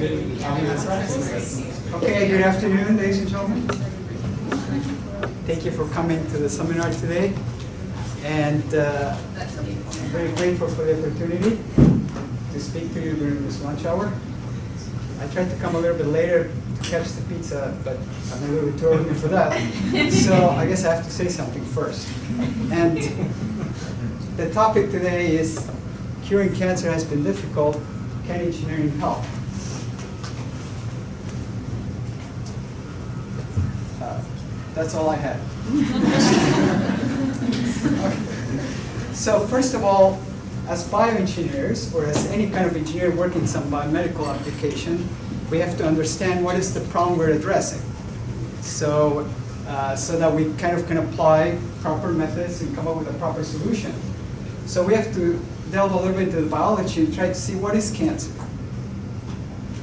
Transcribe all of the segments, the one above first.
Okay, good afternoon, ladies and gentlemen. Thank you for coming to the seminar today. And I'm very grateful for the opportunity to speak to you during this lunch hour. I tried to come a little bit later to catch the pizza, but I'm a little bit too early for that. So I guess I have to say something first. And the topic today is curing cancer has been difficult. Can engineering help? That's all I had. Okay. So first of all, as bioengineers, or as any kind of engineer working in some biomedical application, we have to understand what is the problem we're addressing. So, so that we kind of can apply proper methods and come up with a proper solution. So we have to delve a little bit into the biology and try to see what is cancer.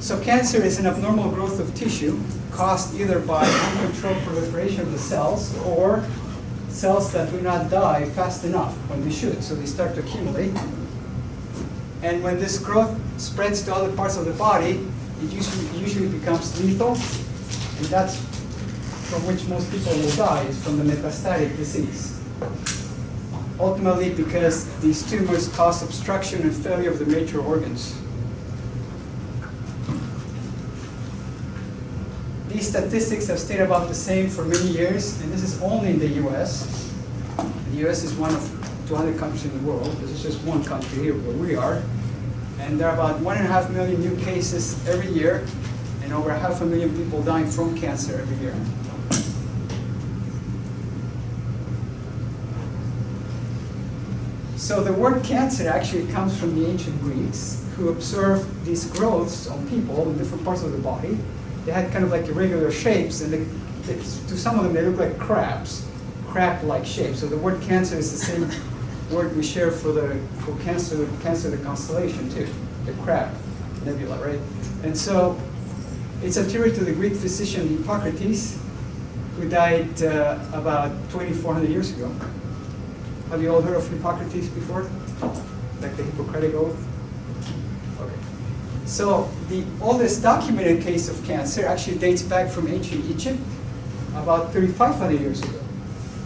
So cancer is an abnormal growth of tissue caused either by uncontrolled proliferation of the cells or cells that do not die fast enough when they should. So they start to accumulate. And when this growth spreads to other parts of the body, it usually becomes lethal. And that's from which most people will die, is from the metastatic disease. Ultimately because these tumors cause obstruction and failure of the major organs. These statistics have stayed about the same for many years, and this is only in the US. The US is one of 200 countries in the world. This is just one country here where we are. And there are about 1.5 million new cases every year, and over 500,000 people dying from cancer every year. So the word cancer actually comes from the ancient Greeks, who observed these growths on people in different parts of the body. They had kind of like irregular shapes, and to some of them they look like crabs, crab-like shapes. So the word cancer is the same word we share for cancer, the constellation too, the crab nebula, right? And so it's attributed to the Greek physician Hippocrates, who died about 2,400 years ago. Have you all heard of Hippocrates before? Like the Hippocratic Oath? Okay. So the oldest documented case of cancer actually dates back from ancient Egypt, about 3,500 years ago.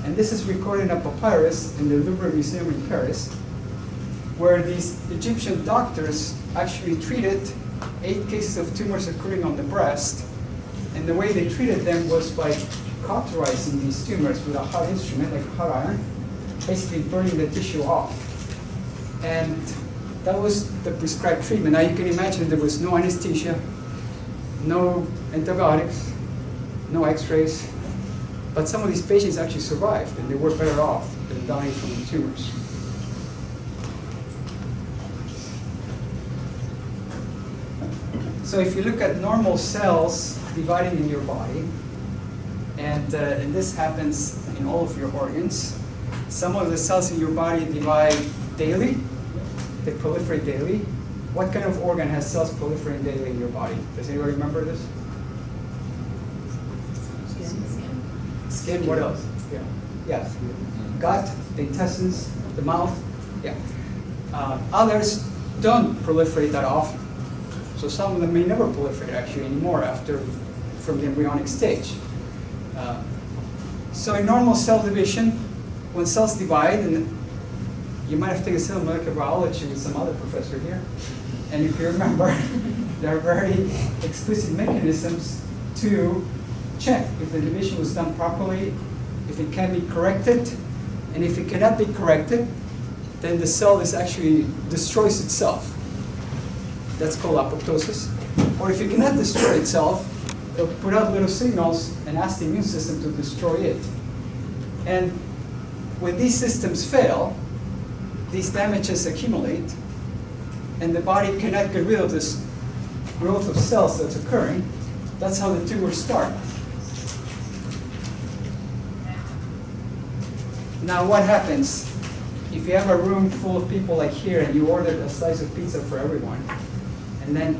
And this is recorded in a papyrus in the Louvre Museum in Paris, where these Egyptian doctors actually treated 8 cases of tumors occurring on the breast. And the way they treated them was by cauterizing these tumors with a hot instrument, like a hot iron, basically burning the tissue off. And that was the prescribed treatment. Now you can imagine there was no anesthesia, no antibiotics, no x-rays, but some of these patients actually survived, and they were better off than dying from the tumors. So if you look at normal cells dividing in your body, and this happens in all of your organs, some of the cells in your body divide daily. They proliferate daily. What kind of organ has cells proliferating daily in your body? Does anybody remember this? Skin. Skin, what else? Yeah. Yes. Gut, the intestines, the mouth. Yeah. Others don't proliferate that often. So some of them may never proliferate actually anymore from the embryonic stage. So in normal cell division, when cells divide, and you might have taken cell molecular biology with some other professor here, and if you remember, there are very explicit mechanisms to check if the division was done properly, if it can be corrected, and if it cannot be corrected, then the cell actually destroys itself. That's called apoptosis. Or if it cannot destroy itself, it'll put out little signals and ask the immune system to destroy it. And when these systems fail, these damages accumulate, and the body cannot get rid of this growth of cells that's occurring. That's how the tumors start. Now what happens if you have a room full of people like here and you ordered a slice of pizza for everyone, and then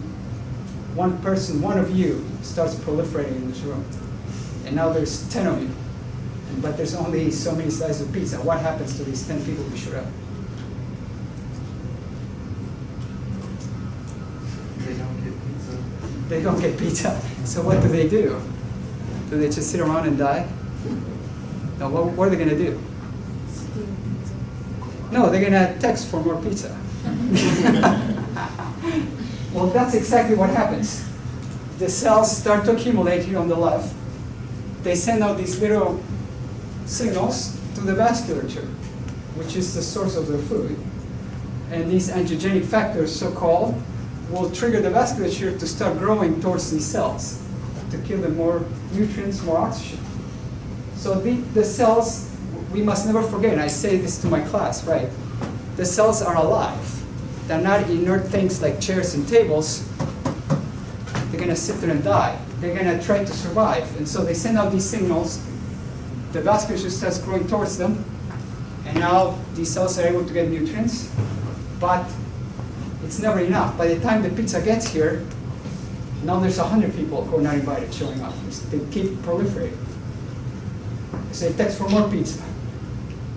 one person, one of you, starts proliferating in this room, and now there's 10 of you, but there's only so many slices of pizza. What happens to these 10 people who showed up? They don't get pizza. They don't get pizza. So what do? Do they just sit around and die? No, what are they going to do? No, they're going to text for more pizza. Well, that's exactly what happens. The cells start to accumulate here on the left. They send out these little signals to the vasculature, which is the source of their food. And these angiogenic factors, so-called, will trigger the vasculature to start growing towards these cells, to give them more nutrients, more oxygen. So the cells, we must never forget, and I say this to my class, right? The cells are alive. They're not inert things like chairs and tables. They're going to sit there and die. They're going to try to survive. And so they send out these signals. The vasculature starts growing towards them. And now these cells are able to get nutrients. But it's never enough. By the time the pizza gets here, now there's 100 people who are not invited showing up. They keep proliferating. So they text for more pizza.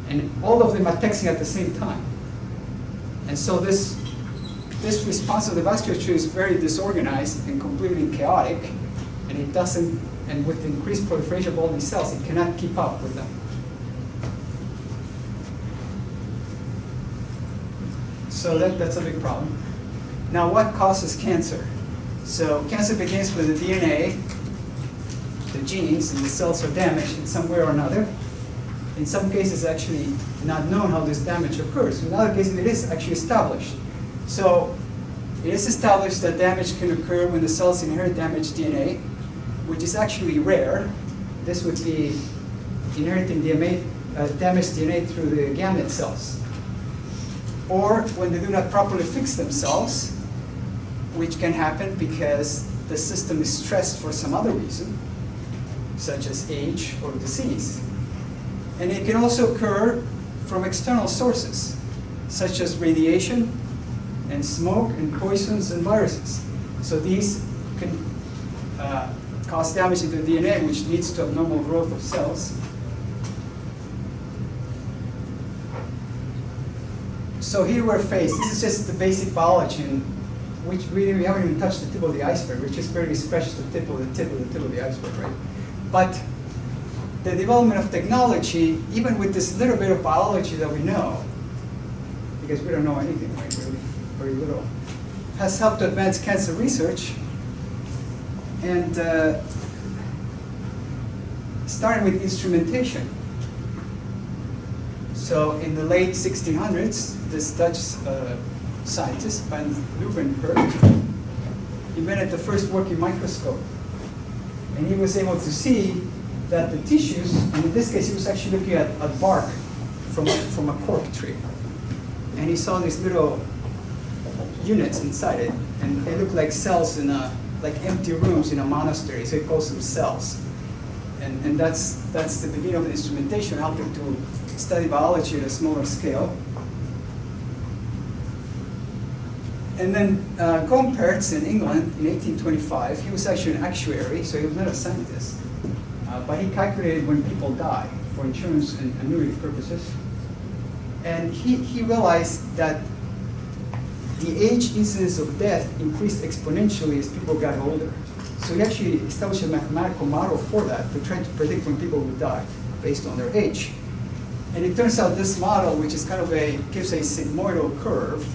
And all of them are texting at the same time. And so this response of the vasculature is very disorganized and completely chaotic. And it doesn't, and with the increased proliferation of all these cells, it cannot keep up with them. So that's a big problem. Now, what causes cancer? So cancer begins with the DNA, the genes, and the cells are damaged in some way or another. In some cases, it's actually not known how this damage occurs. In other cases, it is actually established. So it is established that damage can occur when the cells inherit damaged DNA, which is actually rare. This would be inheriting damaged DNA through the gamete cells. Or when they do not properly fix themselves, which can happen because the system is stressed for some other reason, such as age or disease. And it can also occur from external sources, such as radiation and smoke and poisons and viruses. So these can cause damage to the DNA, which leads to abnormal growth of cells. So here we're faced, this is just the basic biology, in which really we haven't even touched the tip of the iceberg. We just barely scratched the tip of the tip of the tip of the iceberg, right? But the development of technology, even with this little bit of biology that we know, because we don't know anything, right, really, very little, has helped to advance cancer research. And starting with instrumentation. So in the late 1600s, this Dutch scientist, Van Leeuwenhoek, invented the first working microscope. And he was able to see that the tissues, and in this case he was actually looking at bark from a cork tree. And he saw these little units inside it, and they looked like cells in like empty rooms in a monastery, so he calls them cells. And that's the beginning of the instrumentation, helping to study biology at a smaller scale. And then Gompertz in England in 1825, he was actually an actuary, so he was not a scientist. But he calculated when people die for insurance and annuity purposes. And he realized that the age incidence of death increased exponentially as people got older. So he actually established a mathematical model for that to try to predict when people would die based on their age. And it turns out this model, which is kind of gives a sigmoidal curve,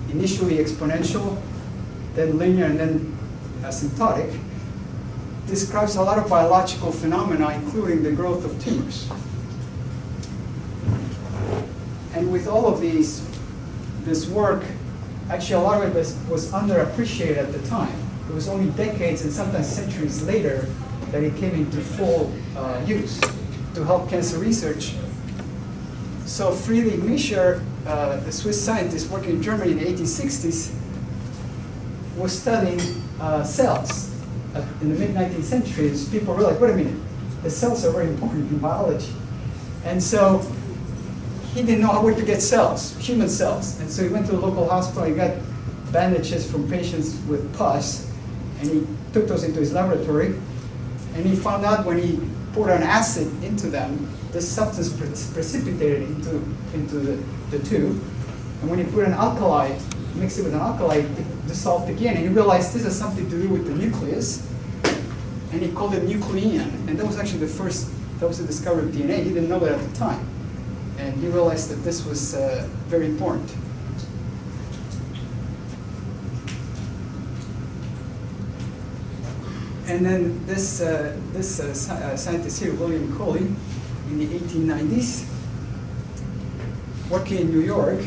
initially exponential, then linear, and then asymptotic, describes a lot of biological phenomena, including the growth of tumors. And with all of this work, actually a lot of it was underappreciated at the time. It was only decades and sometimes centuries later that it came into full use to help cancer research. So Friedrich Mischer, the Swiss scientist working in Germany in the 1860s, was studying cells. In the mid-19th century, people realized, wait a minute, the cells are very important in biology. And so he didn't know where to get cells, human cells. And so he went to the local hospital, he got bandages from patients with pus, and he took those into his laboratory. And he found out when he poured an acid into them, this substance precipitated into the tube. And when he put an alkali mixed it with an alkali, it dissolved again, and he realized this has something to do with the nucleus, and he called it nuclein, and that was actually that was the discovery of DNA. He didn't know that at the time, and he realized that this was very important. And then this scientist here, William Coley, in the 1890s, working in New York,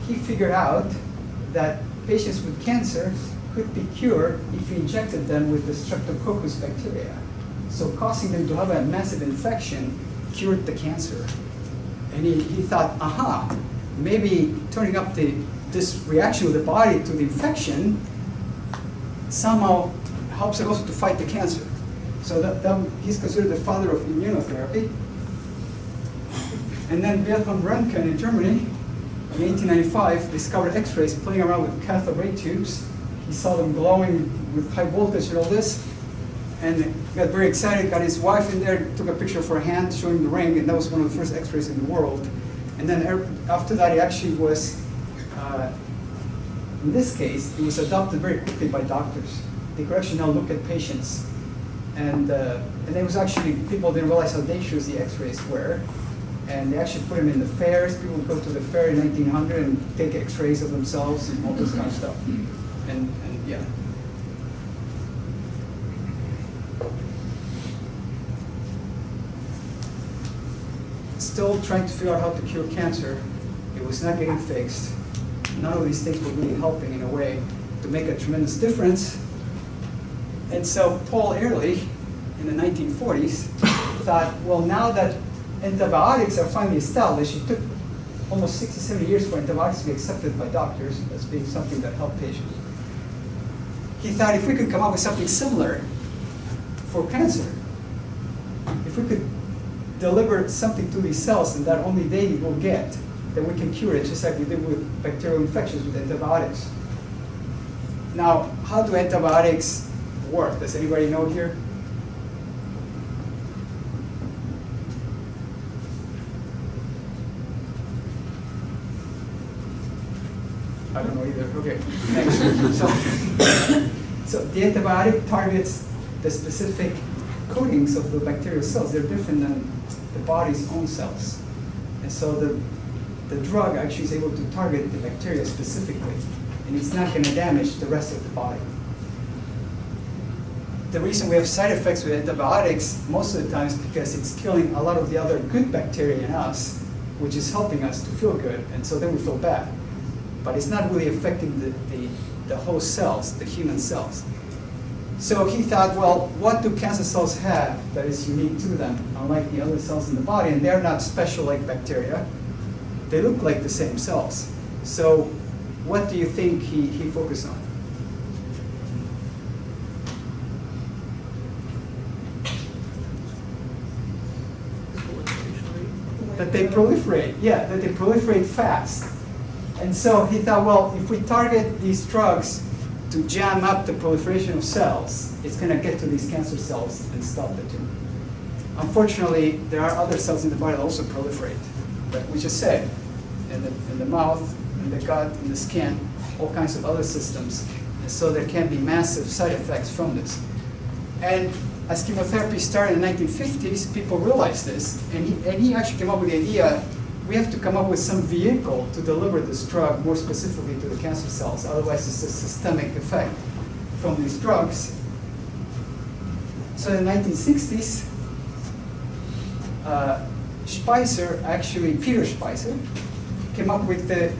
he figured out that patients with cancer could be cured if you injected them with the Streptococcus bacteria. So causing them to have a massive infection cured the cancer. And he thought, aha, maybe turning up this reaction of the body to the infection somehow helps it also to fight the cancer. So he's considered the father of immunotherapy. And then Wilhelm Röntgen in Germany, in 1895, discovered X-rays playing around with cathode ray tubes. He saw them glowing with high voltage and all this, and got very excited, got his wife in there, took a picture of her hand showing the ring, and that was one of the first X-rays in the world. And then after that, he actually was, in this case, he was adopted very quickly by doctors. They could actually now look at patients. And there was actually, people didn't realize how dangerous the X-rays were. And they actually put them in the fairs. People would go to the fair in 1900 and take X-rays of themselves and all this kind of stuff. And yeah. Still trying to figure out how to cure cancer. It was not getting fixed. None of these things were really helping in a way to make a tremendous difference. And so Paul Ehrlich, in the 1940s, thought, well, now that antibiotics are finally established, it took almost 60, 70 years for antibiotics to be accepted by doctors as being something that helped patients. He thought if we could come up with something similar for cancer, if we could deliver something to these cells and that only they will get, then we can cure it just like we did with bacterial infections with antibiotics. Now, how do antibiotics work? Does anybody know here? I don't know either. Okay, next. So the antibiotic targets the specific coatings of the bacterial cells. They're different than the body's own cells. And so the drug actually is able to target the bacteria specifically, and it's not going to damage the rest of the body. The reason we have side effects with antibiotics most of the time is because it's killing a lot of the other good bacteria in us, which is helping us to feel good, and so then we feel bad. But it's not really affecting the host cells, the human cells. So he thought, well, what do cancer cells have that is unique to them, unlike the other cells in the body? And they're not special like bacteria. They look like the same cells. So what do you think he focused on? That they proliferate, yeah, that they proliferate fast. And so he thought, well, if we target these drugs to jam up the proliferation of cells, it's going to get to these cancer cells and stop the tumor. Unfortunately, there are other cells in the body that also proliferate, like we just said, in the mouth, in the gut, in the skin, all kinds of other systems. And so there can be massive side effects from this. And as chemotherapy started in the 1950s, people realized this, and he actually came up with the idea, we have to come up with some vehicle to deliver this drug more specifically to the cancer cells. Otherwise, it's a systemic effect from these drugs. So in the 1960s, Peter Spicer, came up with the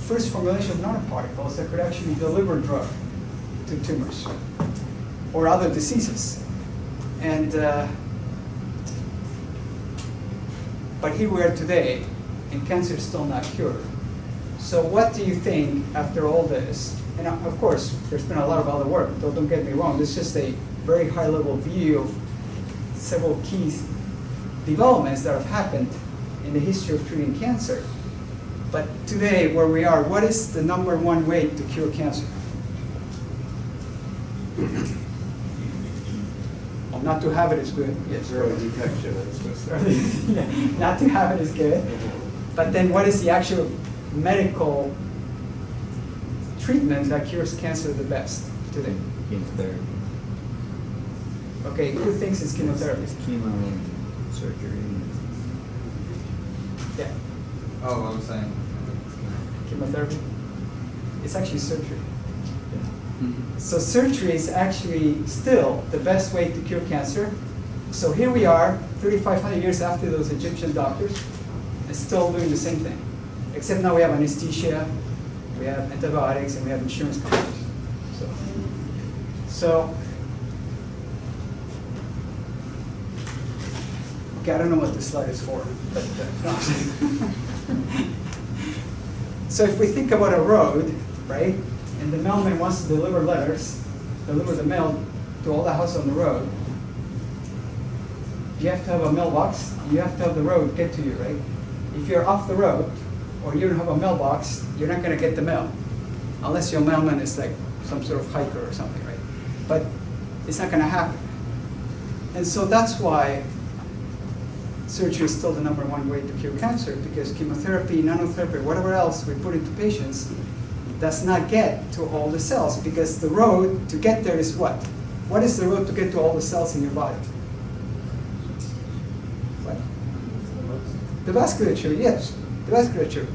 first formulation of nanoparticles that could actually deliver drug to tumors or other diseases. And but here we are today, and cancer is still not cured. So what do you think after all this? And of course, there's been a lot of other work, though don't get me wrong, this is just a very high-level view of several key developments that have happened in the history of treating cancer. But today, where we are, what is the #1 way to cure cancer? Not to have it is good. Yes. Early detection. Yeah, not to have it is good. But then what is the actual medical treatment that cures cancer the best today? Chemotherapy. Okay, who thinks it's chemotherapy? It's chemo and surgery. Yeah, Oh, I was saying. chemotherapy. It's actually surgery. Yeah. So surgery is actually still the best way to cure cancer. So here we are, 3,500 years after those Egyptian doctors, and still doing the same thing. Except now we have anesthesia, we have antibiotics, and we have insurance companies. So okay, I don't know what this slide is for, but so if we think about a road, right, and the mailman wants to deliver letters, deliver the mail to all the houses on the road, you have to have a mailbox, you have to have the road get to you, right? If you're off the road, or you don't have a mailbox, you're not going to get the mail, unless your mailman is like some sort of hiker or something, right? But it's not going to happen. And so that's why surgery is still the #1 way to cure cancer, because chemotherapy, nanotherapy, whatever else we put into patients does not get to all the cells, because the road to get there is what? What is the road to get to all the cells in your body? What? The vasculature, yes, the vasculature.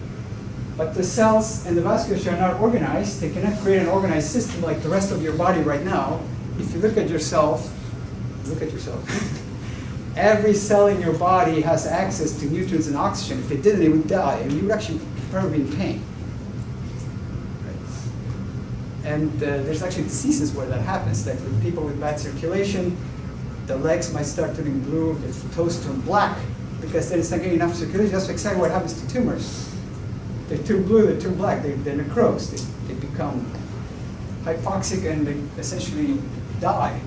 But the cells and the vasculature are not organized. They cannot create an organized system like the rest of your body right now. If you look at yourself, every cell in your body has access to nutrients and oxygen. If it didn't, it would die, and you would actually probably be in pain. Right? And there's actually diseases where that happens. Like with people with bad circulation, the legs might start turning blue, the toes turn black, because then it's not getting enough circulation. That's exactly what happens to tumors. They turn blue, they turn black, they necrose, they become hypoxic, and they essentially die.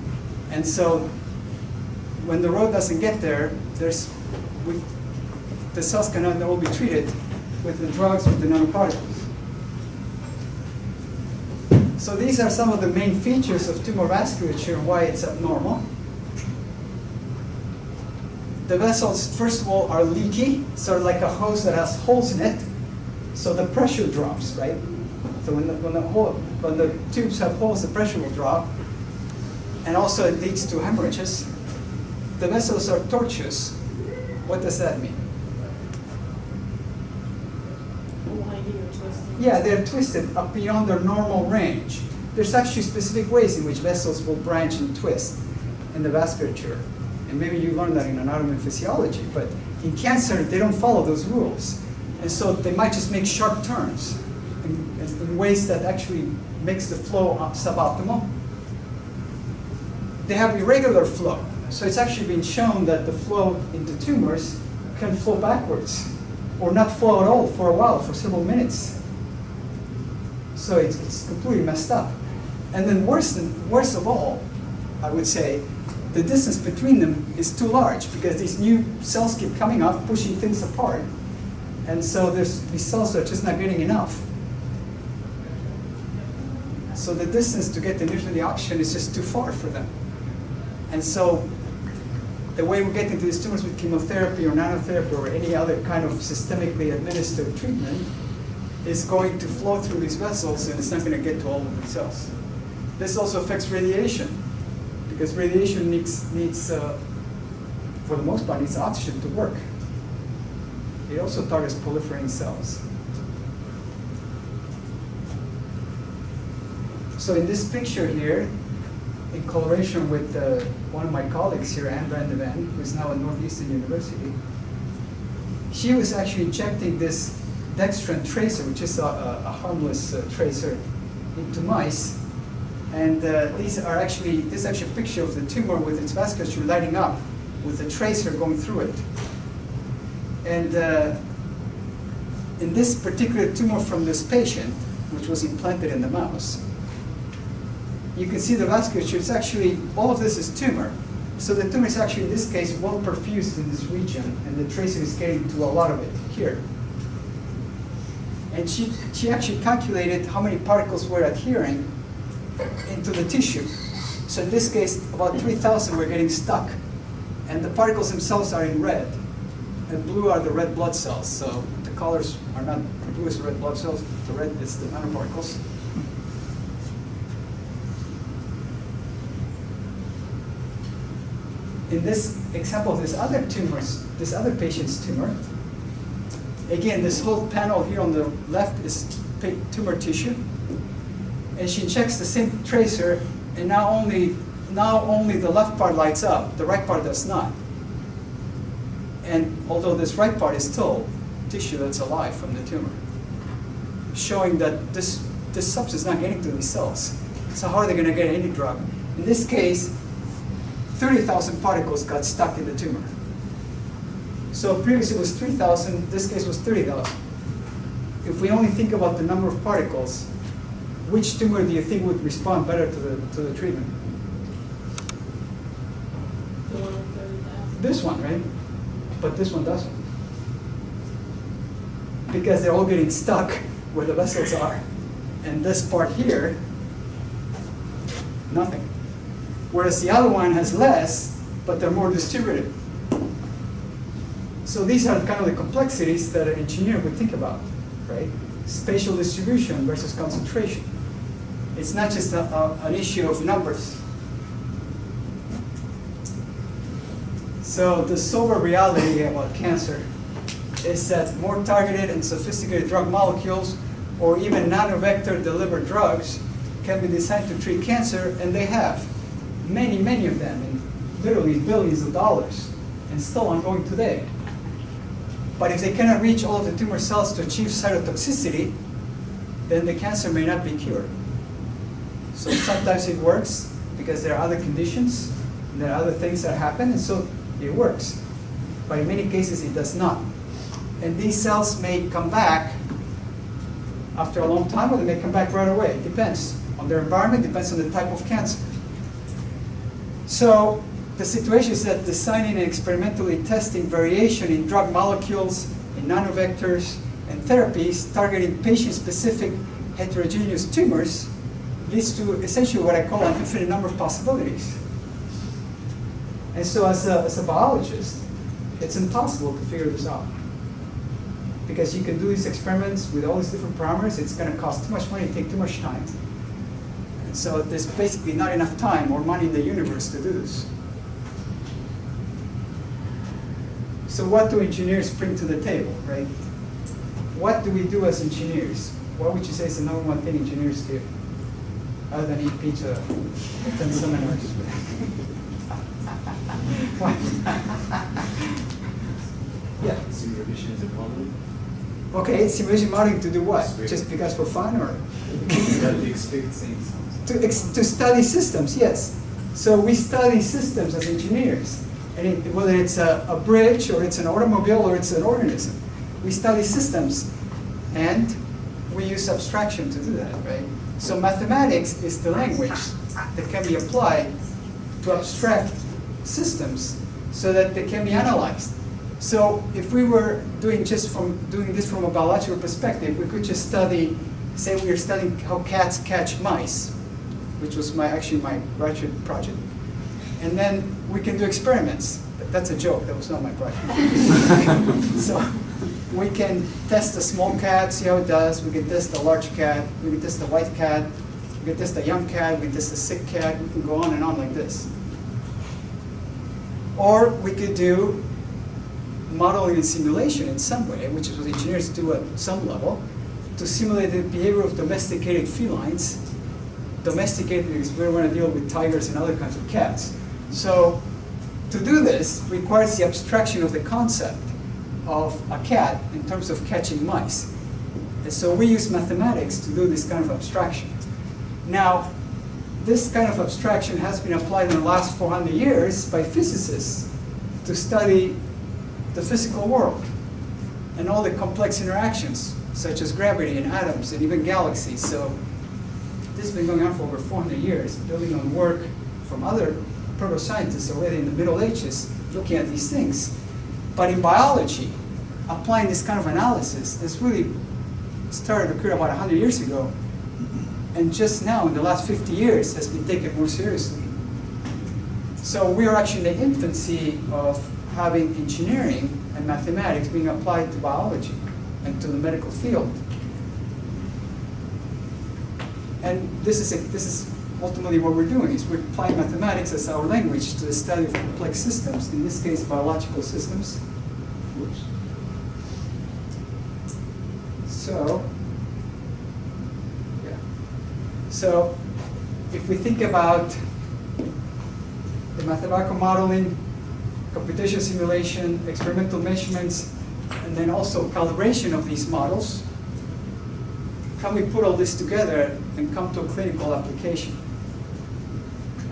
And so when the road doesn't get there, the cells cannot all be treated with the drugs, with the nanoparticles. So these are some of the main features of tumor vasculature and why it's abnormal. The vessels, first of all, are leaky, sort of like a hose that has holes in it. So the pressure drops, right? So when the tubes have holes, the pressure will drop. And also it leads to hemorrhages. The vessels are tortuous. What does that mean? Yeah, they're twisted up beyond their normal range. There's actually specific ways in which vessels will branch and twist in the vasculature. And maybe you learned that in anatomy and physiology. But in cancer, they don't follow those rules. And so they might just make sharp turns in ways that actually makes the flow suboptimal. They have irregular flow. So it's actually been shown that the flow into tumors can flow backwards or not flow at all for a while, for several minutes. So it's completely messed up. And then worse of all, I would say, the distance between them is too large, because these new cells keep coming up, pushing things apart. And so these cells are just not getting enough. So the distance to get the nutrient and the oxygen is just too far for them. And so the way we get into these tumors with chemotherapy or nanotherapy or any other kind of systemically administered treatment is going to flow through these vessels, and it's not going to get to all of the cells. This also affects radiation, because radiation needs for the most part, needs oxygen to work. It also targets proliferating cells. So in this picture here, in collaboration with one of my colleagues here, Anne Van de Ven, who's now at Northeastern University, she was actually injecting this Dextran Tracer, which is a harmless tracer, into mice. And this is actually a picture of the tumor with its vasculature lighting up with the tracer going through it. And in this particular tumor from this patient, which was implanted in the mouse, you can see the vasculature. It's actually, all of this is tumor. So the tumor is actually, in this case, well perfused in this region, and the tracer is getting to a lot of it here. And she actually calculated how many particles were adhering into the tissue. So in this case, about 3,000 were getting stuck. And the particles themselves are in red. And blue are the red blood cells. So the colors are not, blue is the red blood cells, the red is the nanoparticles. in this example of this other patient's tumor, again, this whole panel here on the left is tumor tissue, and she injects the same tracer, and now only the left part lights up, the right part does not. And although this right part is still tissue that's alive from the tumor, showing that this substance is not getting to these cells. So how are they going to get any drug? In this case, 30,000 particles got stuck in the tumor. So previously it was 3,000, this case was 30,000. If we only think about the number of particles, which tumor do you think would respond better to the treatment? The one with 30,000. This one, right? But this one doesn't. Because they're all getting stuck where the vessels are. And this part here, nothing. Whereas the other one has less, but they're more distributed. So these are kind of the complexities that an engineer would think about, right? Spatial distribution versus concentration. It's not just an issue of numbers. So the sober reality about cancer is that more targeted and sophisticated drug molecules or even nanovector delivered drugs can be designed to treat cancer, and they have. Many, many of them, and literally billions of dollars, and still ongoing today. But if they cannot reach all of the tumor cells to achieve cytotoxicity, then the cancer may not be cured. So sometimes it works because there are other conditions, and there are other things that happen, and so it works. But in many cases, it does not. And these cells may come back after a long time, or they may come back right away. It depends on their environment, depends on the type of cancer. So the situation is that designing and experimentally testing variation in drug molecules, in nanovectors, and therapies targeting patient-specific heterogeneous tumors leads to essentially what I call an infinite number of possibilities. And so as a biologist, it's impossible to figure this out. Because you can do these experiments with all these different parameters, it's going to cost too much money, take too much time. And so there's basically not enough time or money in the universe to do this. So what do engineers bring to the table, right? What do we do as engineers? What would you say is the number one thing engineers do? Other than eat pizza, attend seminars. What? Yeah. Simulation is a problem. Okay, simulation modeling to do what? Just because for fun, or? To expect things. To study systems, yes. So we study systems as engineers. And whether it's a bridge, or it's an automobile, or it's an organism. We study systems, and we use abstraction to do that, right? So mathematics is the language that can be applied to abstract systems so that they can be analyzed. So if we were doing this from a biological perspective, we could just study, say we are studying how cats catch mice, which was actually my graduate project. And then we can do experiments. That's a joke, that was not my project. So we can test a small cat, see how it does. We can test a large cat. We can test a white cat. We can test a young cat. We can test a sick cat. We can go on and on like this. Or we could do modeling and simulation in some way, which is what engineers do at some level, to simulate the behavior of domesticated felines. Domesticated because we're going to deal with tigers and other kinds of cats. So to do this requires the abstraction of the concept of a cat in terms of catching mice. And so we use mathematics to do this kind of abstraction. Now, this kind of abstraction has been applied in the last 400 years by physicists to study the physical world and all the complex interactions, such as gravity and atoms and even galaxies. So this has been going on for over 400 years, building on work from other proto-scientists already in the Middle Ages looking at these things. But in biology, applying this kind of analysis has really started to occur about 100 years ago. And just now, in the last 50 years, has been taken more seriously. So we are actually in the infancy of having engineering and mathematics being applied to biology and to the medical field. And this is ultimately what we're doing is we're applying mathematics as our language to the study of complex systems, in this case biological systems. Whoops. So, yeah. So if we think about the mathematical modeling, computational simulation, experimental measurements, and then also calibration of these models, can we put all this together and come to a clinical application?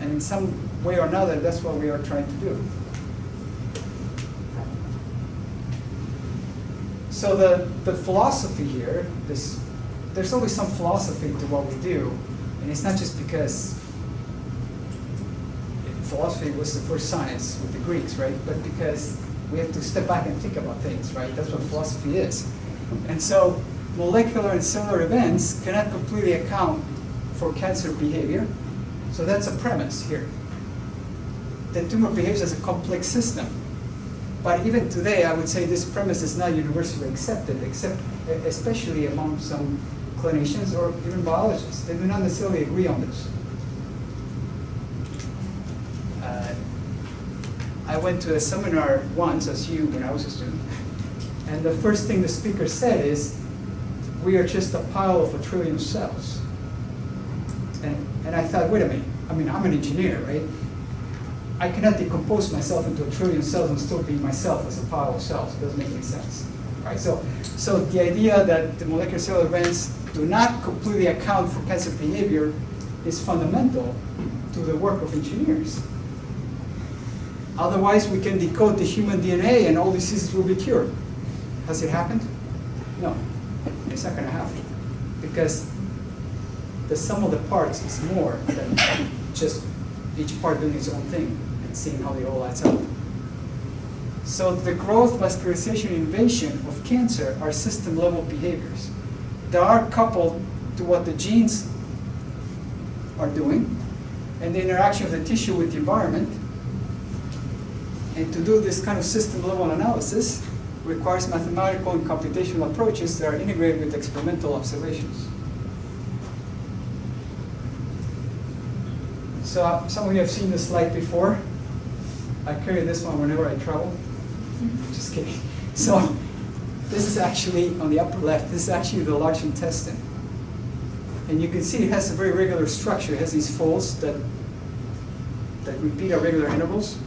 And in some way or another, that's what we are trying to do. So the philosophy here, there's always some philosophy to what we do, and it's not just because philosophy was the first science with the Greeks, right? But because we have to step back and think about things, right? That's what philosophy is. And so molecular and cellular events cannot completely account for cancer behavior. So that's a premise here. The tumor behaves as a complex system. But even today, I would say this premise is not universally accepted, especially among some clinicians or even biologists. They do not necessarily agree on this. I went to a seminar once, as you, when I was a student, and the first thing the speaker said is, we are just a pile of 1 trillion cells. And I thought, wait a minute, I mean, I'm an engineer, right? I cannot decompose myself into 1 trillion cells and still be myself as a pile of cells. It doesn't make any sense, right? So the idea that the molecular cellular events do not completely account for cancer behavior is fundamental to the work of engineers. Otherwise, we can decode the human DNA and all diseases will be cured. Has it happened? No, it's not going to happen. Because the sum of the parts is more than just each part doing its own thing and seeing how they all adds up. So the growth, vascularization, invasion of cancer are system-level behaviors. They are coupled to what the genes are doing and the interaction of the tissue with the environment. And to do this kind of system-level analysis requires mathematical and computational approaches that are integrated with experimental observations. So some of you have seen this slide before. I carry this one whenever I travel. Just kidding. So this is actually, on the upper left, this is actually the large intestine. And you can see it has a very regular structure. It has these folds that repeat at regular intervals.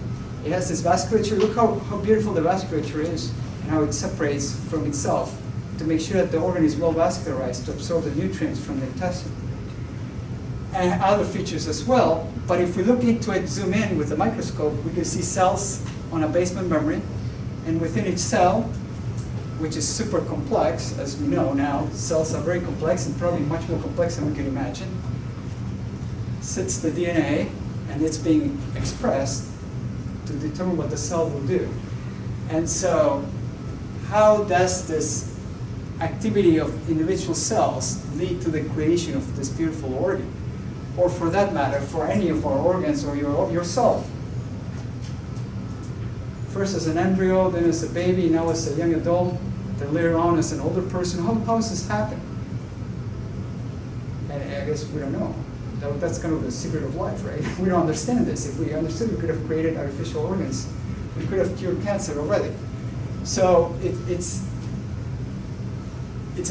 It has this vasculature. Look how beautiful the vasculature is and how it separates from itself to make sure that the organ is well vascularized to absorb the nutrients from the intestine. And other features as well. But if we look into it, zoom in with the microscope, we can see cells on a basement membrane. And within each cell, which is super complex, as we know now, cells are very complex and probably much more complex than we can imagine, sits the DNA, and it's being expressed to determine what the cell will do. And so how does this activity of individual cells lead to the creation of this beautiful organ? Or for that matter, for any of our organs or yourself. First as an embryo, then as a baby, now as a young adult, then later on as an older person. How does this happen? And I guess we don't know. That's kind of the secret of life, right? We don't understand this. If we understood, we could have created artificial organs. We could have cured cancer already. So it's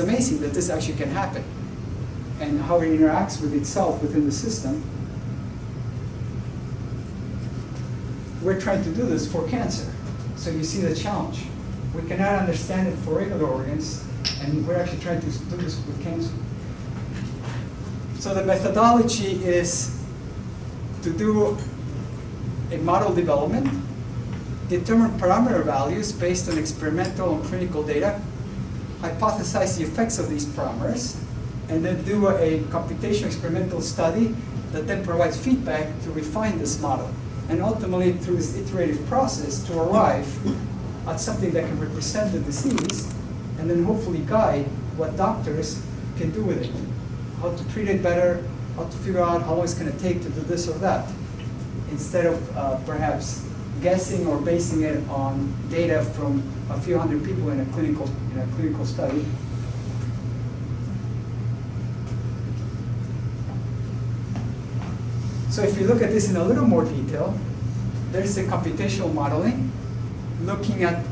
amazing that this actually can happen and how it interacts with itself within the system. We're trying to do this for cancer. So you see the challenge. We cannot understand it for regular organs, and we're actually trying to do this with cancer. So the methodology is to do a model development, determine parameter values based on experimental and clinical data, hypothesize the effects of these parameters, and then do a computational experimental study that then provides feedback to refine this model. And ultimately, through this iterative process, to arrive at something that can represent the disease, and then hopefully guide what doctors can do with it. How to treat it better, how to figure out how long it's going to take to do this or that, instead of perhaps guessing or basing it on data from a few hundred people in a clinical study. So if you look at this in a little more detail, there's the computational modeling, looking at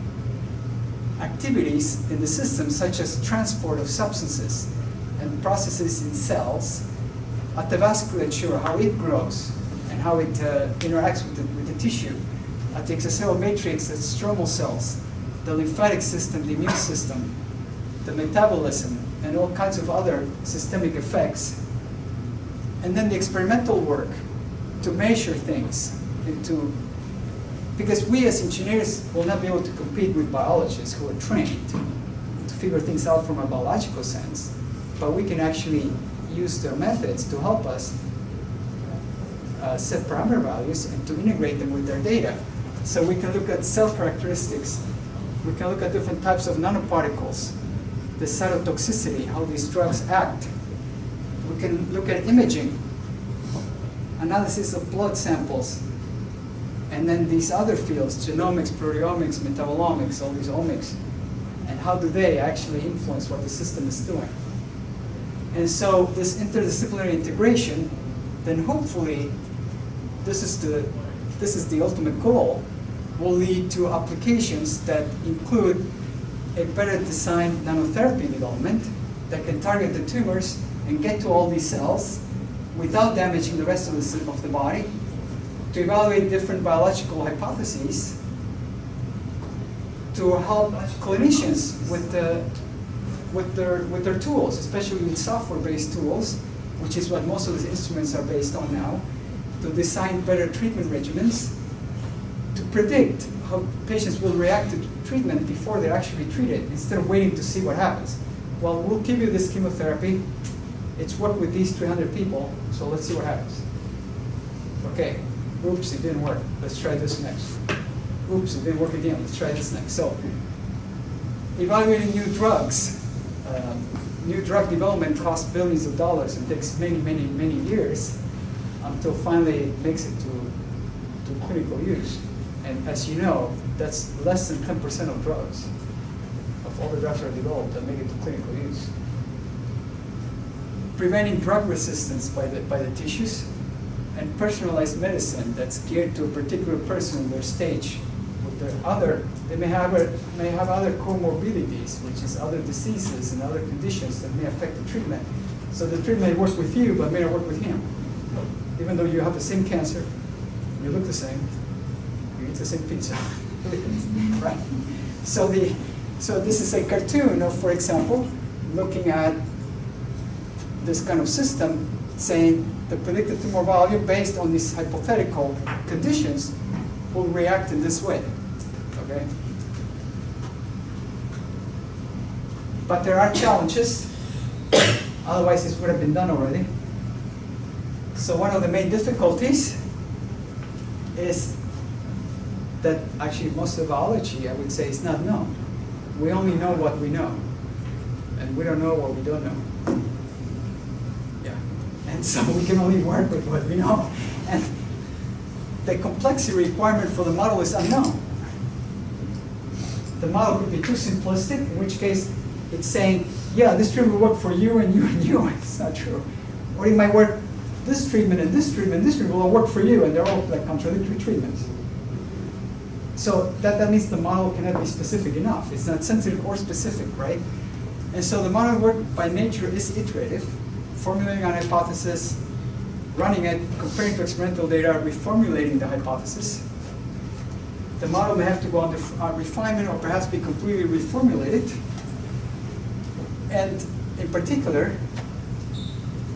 activities in the system, such as transport of substances and processes in cells, at the vasculature, how it grows, and how it interacts with the tissue, at the extracellular matrix, the stromal cells, the lymphatic system, the immune system, the metabolism, and all kinds of other systemic effects. And then the experimental work to measure things, because we as engineers will not be able to compete with biologists who are trained to figure things out from a biological sense, but we can actually use their methods to help us set parameter values and to integrate them with their data. So we can look at cell characteristics, we can look at different types of nanoparticles, the cytotoxicity, how these drugs act. We can look at imaging, analysis of blood samples, and then these other fields, genomics, proteomics, metabolomics, all these omics, and how do they actually influence what the system is doing. And so this interdisciplinary integration, then hopefully, this is the ultimate goal, will lead to applications that include a better designed nanotherapy development that can target the tumors and get to all these cells without damaging the rest of the body, to evaluate different biological hypotheses, to help clinicians with their tools, especially with software-based tools, which is what most of these instruments are based on now, to design better treatment regimens, to predict how patients will react to treatment before they're actually treated, instead of waiting to see what happens. Well, we'll give you this chemotherapy. It's worked with these 300 people, so let's see what happens. Okay, oops, it didn't work. Let's try this next. Oops, it didn't work again. Let's try this next. So, evaluating new drugs. New drug development costs billions of dollars and takes many, many, many years until finally it makes it to clinical use. And as you know, that's less than 10% of drugs, of all the drugs that are developed that make it to clinical use. Preventing drug resistance by the tissues, and personalized medicine that's geared to a particular person in their stage. They may have other comorbidities, which is other diseases and other conditions that may affect the treatment. So the treatment works with you, but may not work with him. Even though you have the same cancer, you look the same, you eat the same pizza, right? So this is a cartoon of, for example, looking at this kind of system, saying the predicted tumor volume based on these hypothetical conditions will react in this way. Okay? But there are challenges, otherwise this would have been done already. So one of the main difficulties is that actually most of biology, I would say, is not known. We only know what we know, and we don't know what we don't know. Yeah, and so we can only work with what we know. And the complexity requirement for the model is unknown. The model could be too simplistic, in which case it's saying, yeah, this treatment will work for you and you and you. It's not true. Or it might work, this treatment and this treatment and this treatment will all work for you, and they're all like contradictory treatments. So that means the model cannot be specific enough. It's not sensitive or specific, right? And so the model work by nature is iterative, formulating an hypothesis, running it, comparing to experimental data, reformulating the hypothesis. The model may have to go under refinement or perhaps be completely reformulated. And in particular,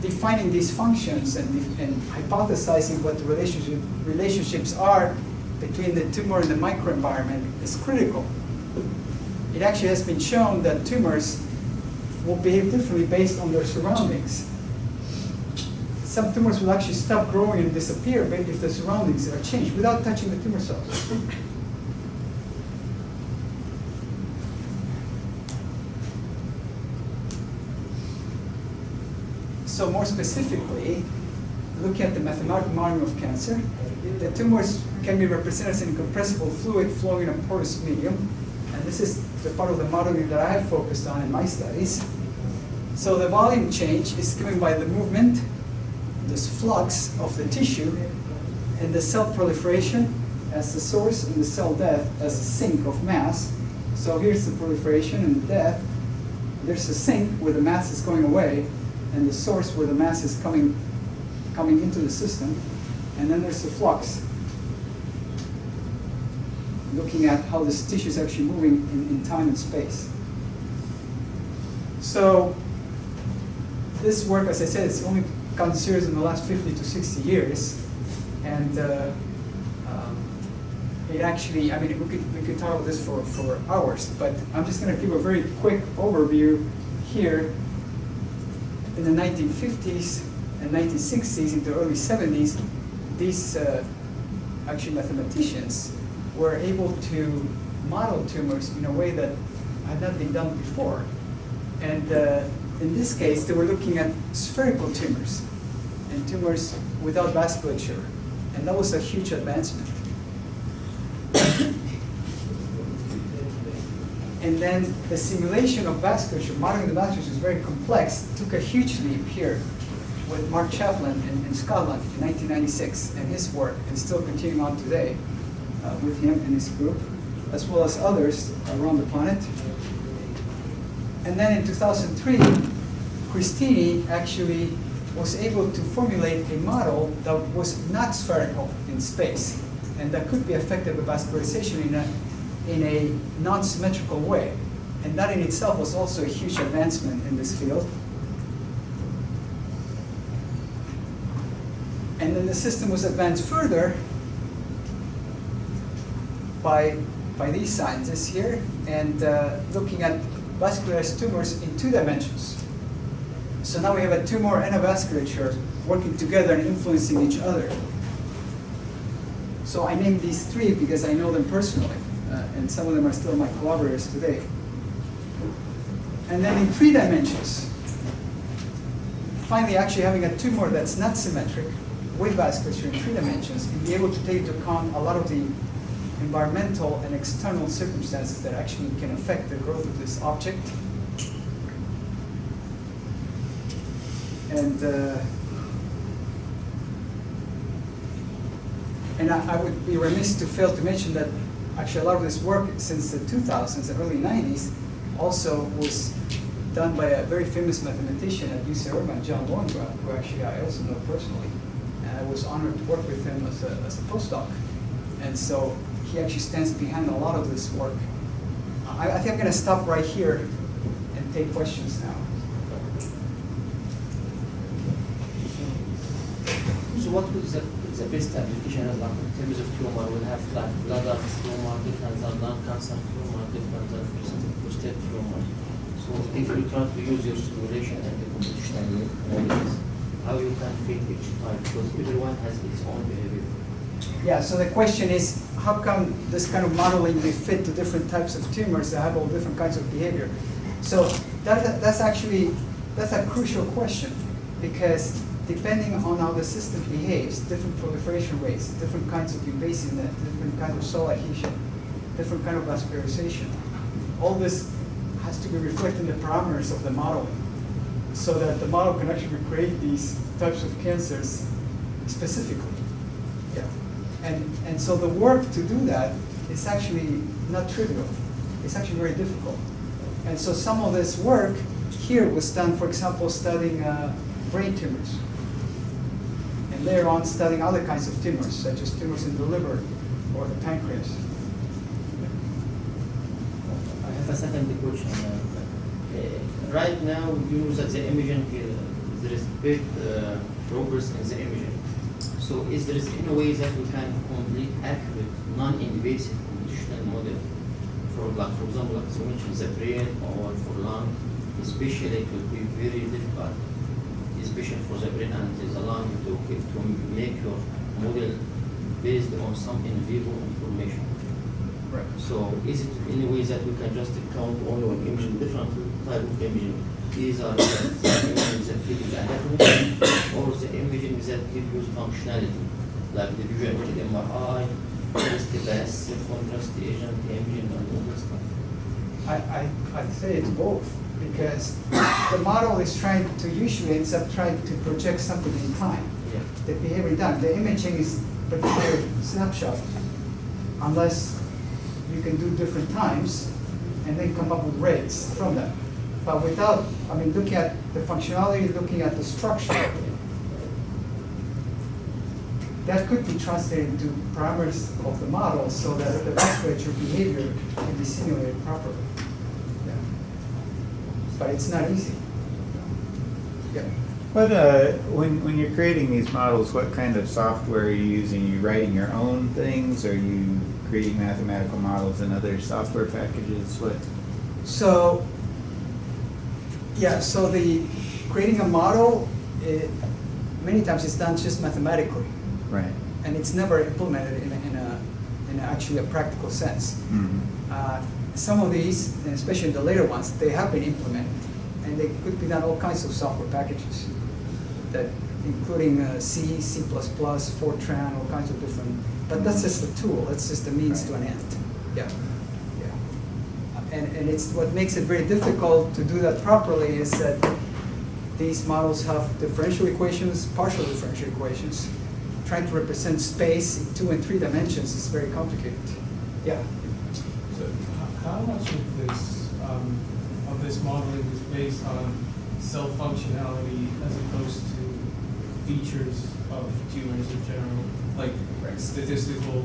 defining these functions and hypothesizing what the relationships are between the tumor and the microenvironment is critical. It actually has been shown that tumors will behave differently based on their surroundings. Some tumors will actually stop growing and disappear if the surroundings are changed without touching the tumor cells. So more specifically, looking at the mathematical modeling of cancer, the tumors can be represented as incompressible fluid flowing in a porous medium. And this is the part of the modeling that I have focused on in my studies. So the volume change is given by the movement this flux of the tissue, and the cell proliferation as the source, and the cell death as the sink of mass. So here's the proliferation and the death. There's a sink where the mass is going away, and the source where the mass is coming into the system. And then there's the flux, looking at how this tissue is actually moving in time and space. So this work, as I said, it's only gotten serious in the last 50 to 60 years. And it actually, I mean, we could talk about this for hours, but I'm just going to give a very quick overview here. In the 1950s and 1960s into early 70s, these actually mathematicians were able to model tumors in a way that had not been done before. And in this case, they were looking at spherical tumors and tumors without vasculature. And that was a huge advancement. And then the simulation of vasculature, modeling the vasculature is very complex, took a huge leap here with Mark Chaplin in Scotland in 1996 and his work, and still continuing on today with him and his group, as well as others around the planet. And then in 2003, Christini actually was able to formulate a model that was not spherical in space, and that could be affected by vascularization in a non-symmetrical way. And that in itself was also a huge advancement in this field. And then the system was advanced further by these scientists here, and looking at vascularized tumors in 2 dimensions. So now we have a tumor and a vasculature working together and influencing each other. So I named these 3 because I know them personally, and some of them are still my collaborators today. And then in 3 dimensions, finally actually having a tumor that's not symmetric with vasculature in 3 dimensions, and be able to take into account a lot of the environmental and external circumstances that actually can affect the growth of this object. And I would be remiss to fail to mention that actually a lot of this work since the 2000s and early 90s also was done by a very famous mathematician at UC Hermann, John Lowengraf, who actually I also know personally. And I was honored to work with him as a postdoc. And so he actually stands behind a lot of this work. I think I'm going to stop right here and take questions now. So what would the best application in terms of tumor? We'll have like bladder tumor, different than lung cancer tumor, different than prostate tumor. So if you try to use your simulation and the computational models, how you can fit each type? Because everyone has its own behavior. Yeah, so the question is, how come this kind of modeling may fit to different types of tumors that have all different kinds of behavior? So that's a crucial question, because depending on how the system behaves, different proliferation rates, different kinds of invasiveness, different kinds of cell adhesion, different kind of vascularization, all this has to be reflected in the parameters of the modeling, so that the model can actually create these types of cancers specifically. Yeah. And so the work to do that is actually not trivial. It's actually very difficult. And so some of this work here was done, for example, studying brain tumors. And later on studying other kinds of tumors, such as tumors in the liver or the pancreas. I have a second question. Right now, you know that the imaging, there is big progress in the imaging. So is there any way that we can complete accurate, non-invasive computational model for example, like you mentioned, the brain or for lung, especially it will be very difficult, especially for the brain and the lung to make your model based on some in vivo information. Right. So is it any way that we can just count only on imaging, different type of imaging? These are the images that give you anatomy, or the imaging that give you functionality, like the visual MRI, test, contrast agent, imaging, and all that stuff. I'd say it's both, because the model is usually ends up trying to project something in time. Yeah. the behavior done. The imaging is particular snapshot, unless you can do different times and then come up with rates from that. But without, I mean, looking at the functionality, looking at the structure, that could be translated into parameters of the model so that the vasculature behavior can be simulated properly. Yeah. But it's not easy. Yeah. What, when you're creating these models, what kind of software are you using? Are you writing your own things? Are you creating mathematical models in other software packages? What? So, yeah, so the creating a model, many times it's done just mathematically. Right. And it's never implemented in actually a practical sense. Mm-hmm. Some of these, and especially the later ones, they have been implemented, and they could be done all kinds of software packages, that including C, C++, Fortran, all kinds of different. But that's just a tool. That's just a means to an end. Yeah, yeah. And it's what makes it very difficult to do that properly is that these models have differential equations, partial differential equations. Trying to represent space in 2 and 3 dimensions is very complicated. Yeah. So how much of this modeling is based on cell functionality as opposed to features of tumors in general, like statistical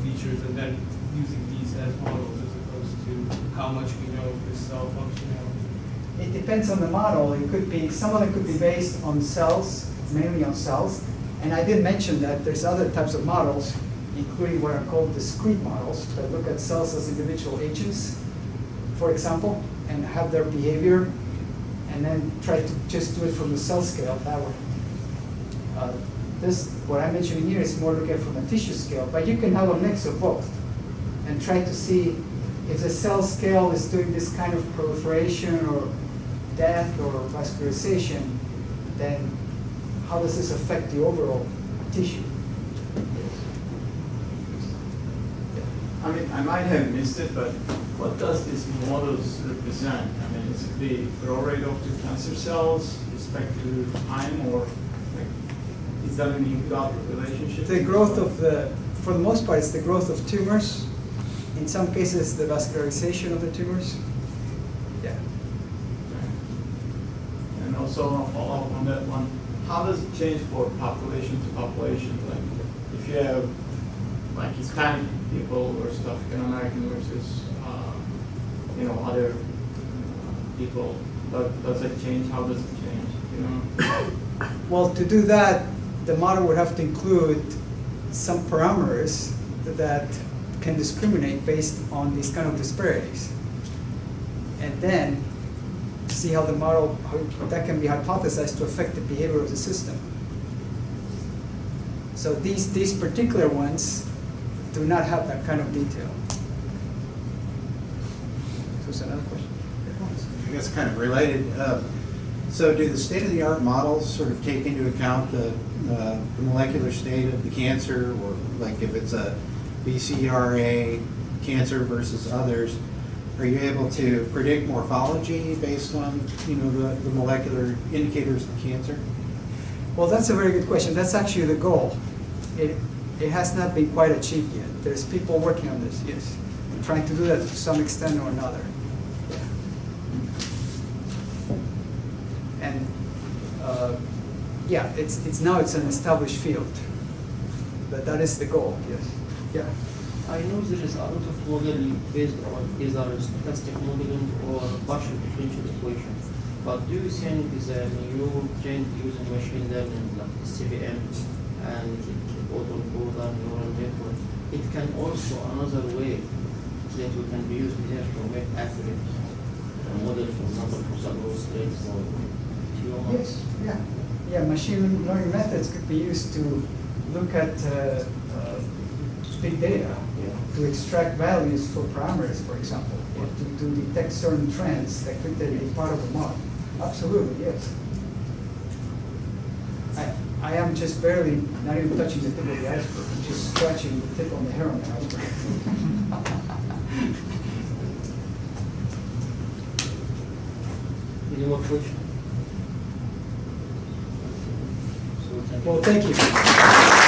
features, and then using these as models as opposed to how much we know of this cell functionality? It depends on the model. It could be, some of them could be based on cells, mainly on cells. And I did mention that there's other types of models, including what are called discrete models, that look at cells as individual agents, for example, and have their behavior, and then try to just do it from the cell scale that way. This, what I'm mentioning here, is more looking at from a tissue scale, but you can have a mix of both, and try to see if the cell scale is doing this kind of proliferation or death or vascularization, then how does this affect the overall tissue? I mean, I might have missed it, but what does these models represent? I mean, is it the growth rate of the cancer cells respect to time, or like, is that any gut relationship? The growth of the, for the most part, it's the growth of tumors. In some cases, the vascularization of the tumors. Yeah. And also, a follow-up on that one, how does it change for population to population? Like, if you have like Hispanic people versus African American versus other people, does it change? How does it change? You know? Well, to do that, the model would have to include some parameters that can discriminate based on these kind of disparities, and then see how the model, how that can be hypothesized to affect the behavior of the system. So these particular ones do not have that kind of detail. So is another question? I guess kind of related. So do the state-of-the-art models sort of take into account the molecular state of the cancer, or like if it's a BCRA cancer versus others, are you able to predict morphology based on the molecular indicators of cancer? Well, that's a very good question. That's actually the goal. It has not been quite achieved yet. There's people working on this, yes, trying to do that to some extent or another. Yeah. And yeah, it's now an established field, but that is the goal. Yes. Yeah. I know there is a lot of modeling based on either stochastic modeling or partial differential equations. But do you think the new trend using machine learning like CVM and auto-encoder neural network, it can also another way that we can be used here to make accurate model, for example, for subgroup rates or tumor? Yes. Yeah. Yeah. Machine learning methods could be used to look at big data, to extract values for parameters, for example, or to detect certain trends that could then be part of the model. Absolutely, yes. I am just barely, not even touching the tip of the iceberg. I'm just scratching the tip on the Hermann iceberg. Any more questions? So we Well, thank you.